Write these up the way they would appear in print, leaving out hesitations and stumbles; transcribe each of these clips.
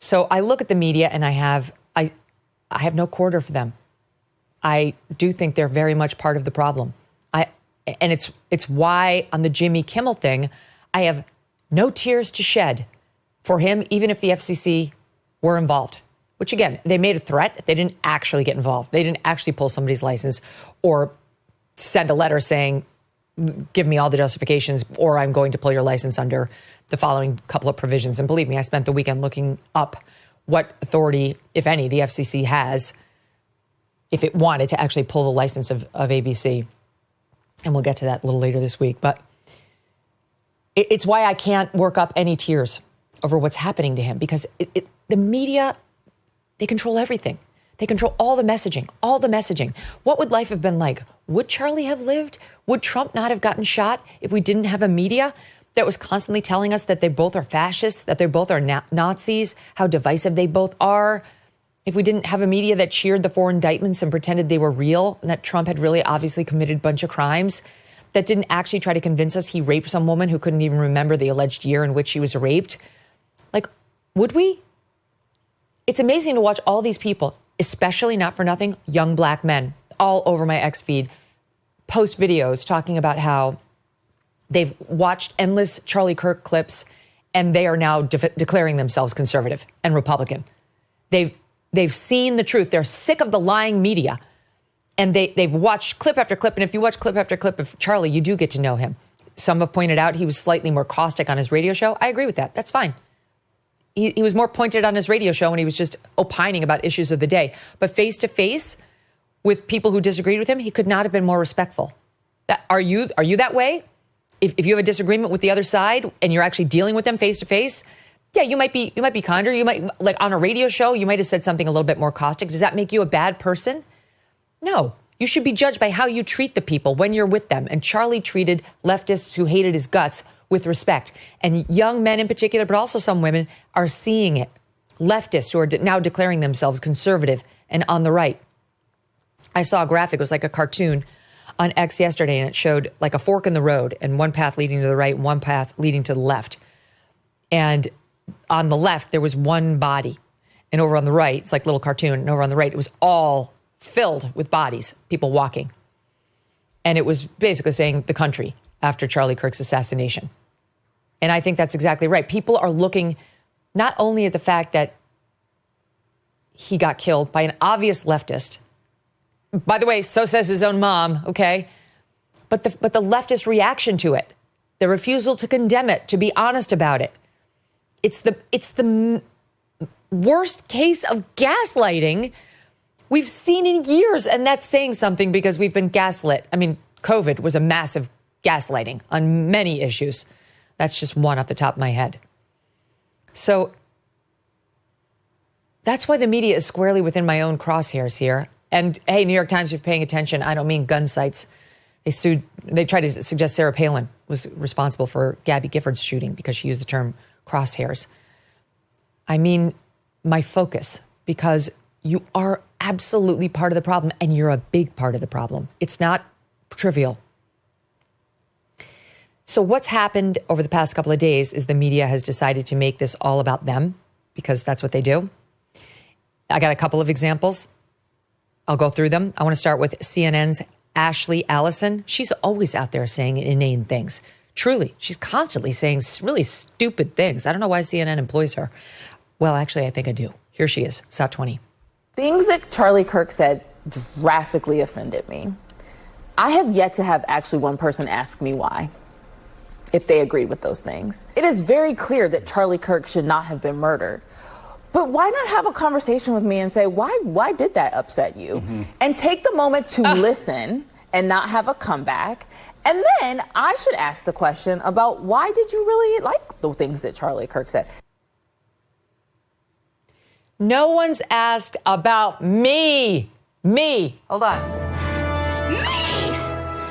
So I look at the media and I have no quarter for them. I do think they're very much part of the problem. And it's why on the Jimmy Kimmel thing, I have no tears to shed for him, even if the FCC were involved. Which again, they made a threat. They didn't actually get involved. They didn't actually pull somebody's license or send a letter saying, give me all the justifications or I'm going to pull your license under the following couple of provisions. And believe me, I spent the weekend looking up what authority, if any, the FCC has if it wanted to actually pull the license of ABC. And we'll get to that a little later this week. But it's why I can't work up any tears over what's happening to him, because the media, they control everything. They control all the messaging, all the messaging. What would life have been like? Would Charlie have lived? Would Trump not have gotten shot if we didn't have a media that was constantly telling us that they both are fascists, that they both are Nazis, how divisive they both are? If we didn't have a media that cheered the 4 indictments and pretended they were real, and that Trump had really obviously committed a bunch of crimes, that didn't actually try to convince us he raped some woman who couldn't even remember the alleged year in which she was raped. Like, would we? It's amazing to watch all these people, especially not for nothing, young black men, all over my X feed, post videos talking about how they've watched endless Charlie Kirk clips and they are now declaring themselves conservative and Republican. They've seen the truth. They're sick of the lying media. And they've watched clip after clip. And if you watch clip after clip of Charlie, you do get to know him. Some have pointed out he was slightly more caustic on his radio show. I agree with that. That's fine. He was more pointed on his radio show when he was just opining about issues of the day. But face to face with people who disagreed with him, he could not have been more respectful. Are you that way? If you have a disagreement with the other side and you're actually dealing with them face to face, yeah, you might be kinder. You might, like on a radio show, you might have said something a little bit more caustic. Does that make you a bad person? No. You should be judged by how you treat the people when you're with them. And Charlie treated leftists who hated his guts with respect. And young men in particular, but also some women, are seeing it. Leftists who are now declaring themselves conservative and on the right. I saw a graphic. It was like a cartoon on X yesterday, and it showed like a fork in the road and one path leading to the right and one path leading to the left. And on the left, there was one body. And over on the right, it's like a little cartoon. And over on the right, it was all filled with bodies, people walking. And it was basically saying the country after Charlie Kirk's assassination. And I think that's exactly right. People are looking not only at the fact that he got killed by an obvious leftist. By the way, so says his own mom, okay? But the leftist reaction to it, the refusal to condemn it, to be honest about it. It's the worst case of gaslighting we've seen in years. And that's saying something because we've been gaslit. I mean, COVID was a massive gaslighting on many issues. That's just one off the top of my head. So that's why the media is squarely within my own crosshairs here. And hey, New York Times, if you're paying attention, I don't mean gun sites. They tried to suggest Sarah Palin was responsible for Gabby Gifford's shooting because she used the term crosshairs. I mean my focus, because you are absolutely part of the problem and you're a big part of the problem. It's not trivial. So what's happened over the past couple of days is the media has decided to make this all about them because that's what they do. I got a couple of examples. I'll go through them. I want to start with CNN's Ashley Allison. She's always out there saying inane things. Truly, she's constantly saying really stupid things. I don't know why CNN employs her. Well, actually, I think I do. Here she is, SOT 20. Things that Charlie Kirk said drastically offended me. I have yet to have actually one person ask me why, if they agreed with those things. It is very clear that Charlie Kirk should not have been murdered. But why not have a conversation with me and say, why did that upset you? Mm-hmm. And take the moment to listen and not have a comeback. And then I should ask the question about why did you really like the things that Charlie Kirk said? No one's asked about me. Me. Hold on. Me.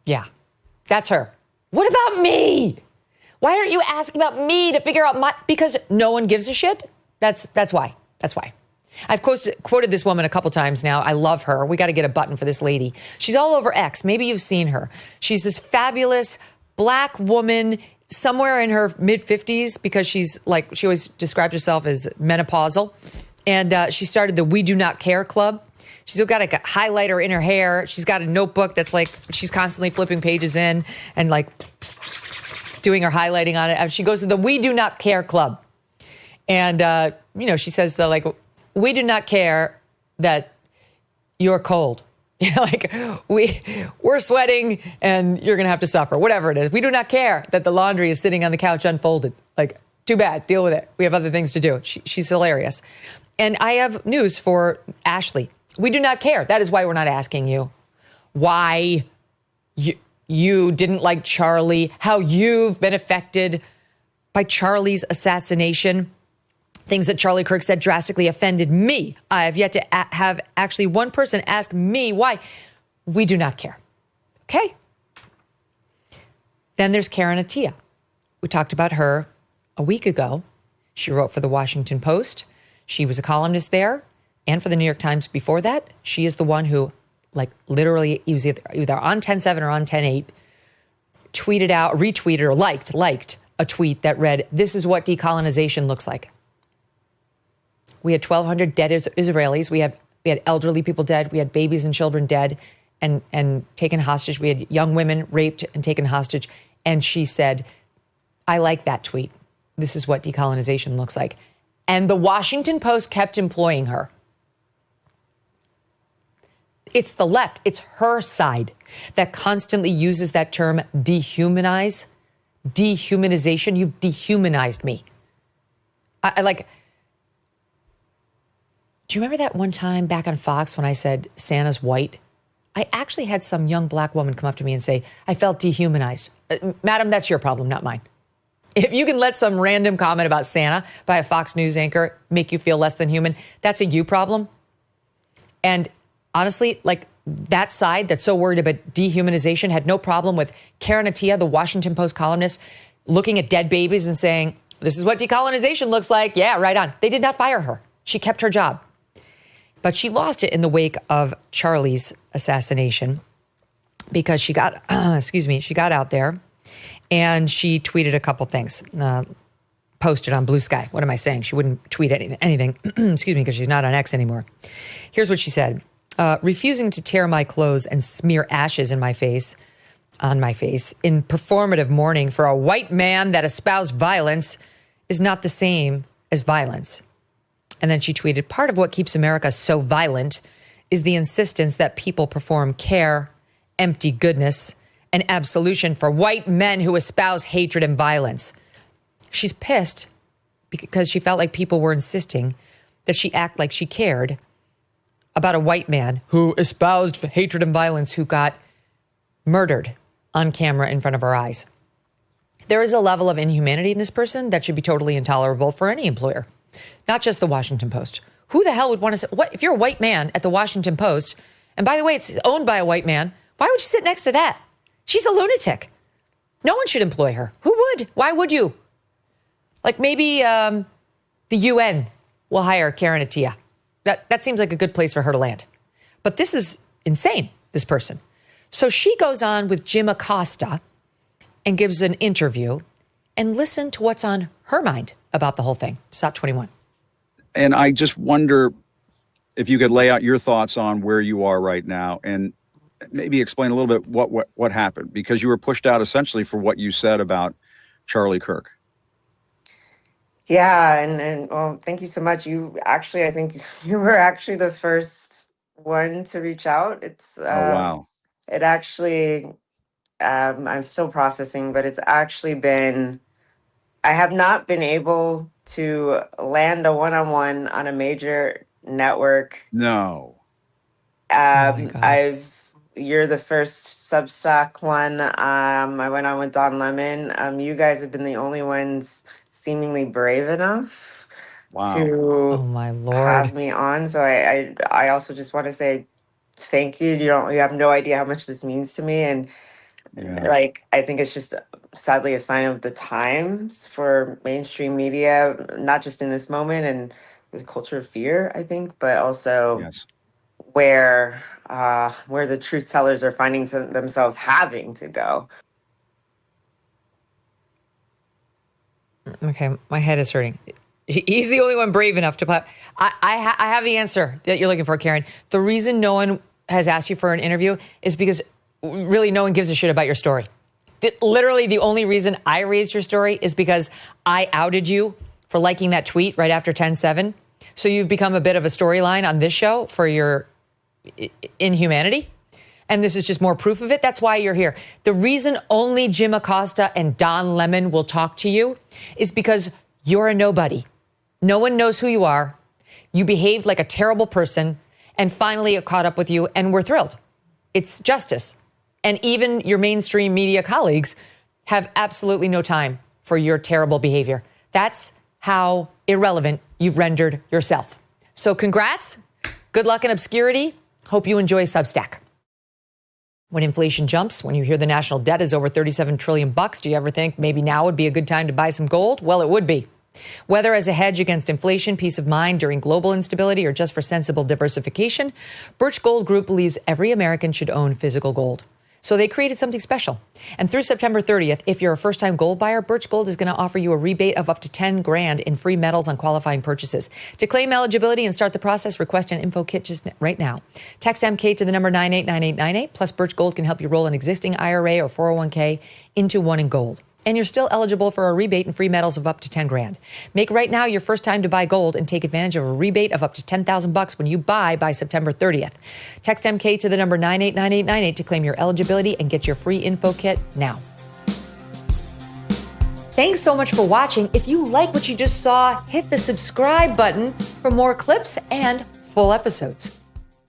Yeah, that's her. What about me? Why aren't you asking about me to figure out my... Because no one gives a shit? That's why. That's why. I've quoted this woman a couple times now. I love her. We got to get a button for this lady. She's all over X. Maybe you've seen her. She's this fabulous black woman, somewhere in her mid-50s, because she's like, she always described herself as menopausal. And she started the We Do Not Care Club. She's still got a highlighter in her hair. She's got a notebook that's like, she's constantly flipping pages in and like doing her highlighting on it. And she goes to the We Do Not Care Club. And, you know, she says, like, we do not care that you're cold. Like, we're sweating and you're going to have to suffer, whatever it is. We do not care that the laundry is sitting on the couch unfolded. Like, too bad. Deal with it. We have other things to do. She's hilarious. And I have news for Ashley. We do not care. That is why we're not asking you why you didn't like Charlie, how you've been affected by Charlie's assassination. Things that Charlie Kirk said drastically offended me. I have yet to have actually one person ask me why. We do not care. Okay? Then there's Karen Attiah. We talked about her a week ago. She wrote for the Washington Post. She was a columnist there and for the New York Times before that. She is the one who, like, literally, he was either on 10/7 or on 10/8, tweeted out, retweeted, or liked a tweet that read, "This is what decolonization looks like." We had 1,200 dead Israelis. We had elderly people dead. We had babies and children dead and taken hostage. We had young women raped and taken hostage. And she said, I like that tweet. This is what decolonization looks like. And the Washington Post kept employing her. It's the left. It's her side that constantly uses that term dehumanize, dehumanization. You've dehumanized me. I like... Do you remember that one time back on Fox when I said Santa's white? I actually had some young black woman come up to me and say, I felt dehumanized. Madam, that's your problem, not mine. If you can let some random comment about Santa by a Fox News anchor make you feel less than human, that's a you problem. And honestly, like, that side that's so worried about dehumanization had no problem with Karen Attiah, the Washington Post columnist, looking at dead babies and saying, this is what decolonization looks like. Yeah, right on. They did not fire her. She kept her job. But she lost it in the wake of Charlie's assassination because she got, she got out there and she tweeted a couple things, posted on Blue Sky. What am I saying? She wouldn't tweet anything, because she's not on X anymore. Here's what she said. Refusing to tear my clothes and smear ashes on my face in performative mourning for a white man that espoused violence is not the same as violence. And then she tweeted, part of what keeps America so violent is the insistence that people perform care, empty goodness, and absolution for white men who espouse hatred and violence. She's pissed because she felt like people were insisting that she act like she cared about a white man who espoused hatred and violence who got murdered on camera in front of her eyes. There is a level of inhumanity in this person that should be totally intolerable for any employer. Not just the Washington Post. Who the hell would want to say, what if you're a white man at the Washington Post, and by the way, it's owned by a white man, why would you sit next to that? She's a lunatic. No one should employ her. Who would? Why would you? Like maybe the UN will hire Karen Attiah. That seems like a good place for her to land. But this is insane, this person. So she goes on with Jim Acosta and gives an interview, and listen to what's on her mind about the whole thing. Stop 21. And I just wonder if you could lay out your thoughts on where you are right now and maybe explain a little bit what happened, because you were pushed out essentially for what you said about Charlie Kirk. Yeah, and well, thank you so much. I think you were actually the first one to reach out. Oh, wow. It actually, I'm still processing, but it's actually been, I have not been able to land a one-on-one on a major network. No. You're the first Substack one. I went on with Don Lemon. You guys have been the only ones seemingly brave enough to oh my Lord. have me on. So I also just want to say thank you. You have no idea how much this means to me. And I think it's just sadly a sign of the times for mainstream media, not just in this moment and the culture of fear, I think, but also where the truth tellers are finding themselves having to go. Okay, my head is hurting. He's the only one brave enough to put. I have the answer that you're looking for, Karen. The reason no one has asked you for an interview is because really no one gives a shit about your story. Literally, the only reason I raised your story is because I outed you for liking that tweet right after 10/7. So you've become a bit of a storyline on this show for your inhumanity. And this is just more proof of it. That's why you're here. The reason only Jim Acosta and Don Lemon will talk to you is because you're a nobody. No one knows who you are. You behaved like a terrible person. And finally, it caught up with you. And we're thrilled. It's justice. And even your mainstream media colleagues have absolutely no time for your terrible behavior. That's how irrelevant you've rendered yourself. So congrats. Good luck in obscurity. Hope you enjoy Substack. When inflation jumps, when you hear the national debt is over $37 trillion, do you ever think maybe now would be a good time to buy some gold? Well, it would be. Whether as a hedge against inflation, peace of mind during global instability, or just for sensible diversification, Birch Gold Group believes every American should own physical gold. So they created something special. And through September 30th, if you're a first-time gold buyer, Birch Gold is going to offer you a rebate of up to $10,000 in free metals on qualifying purchases. To claim eligibility and start the process, request an info kit just right now. Text MK to the number 989898. Plus, Birch Gold can help you roll an existing IRA or 401k into one in gold. And you're still eligible for a rebate and free metals of up to $10,000. Make right now your first time to buy gold and take advantage of a rebate of up to $10,000 when you buy by September 30th. Text MK to the number 989898 to claim your eligibility and get your free info kit now. Thanks so much for watching. If you like what you just saw, hit the subscribe button for more clips and full episodes.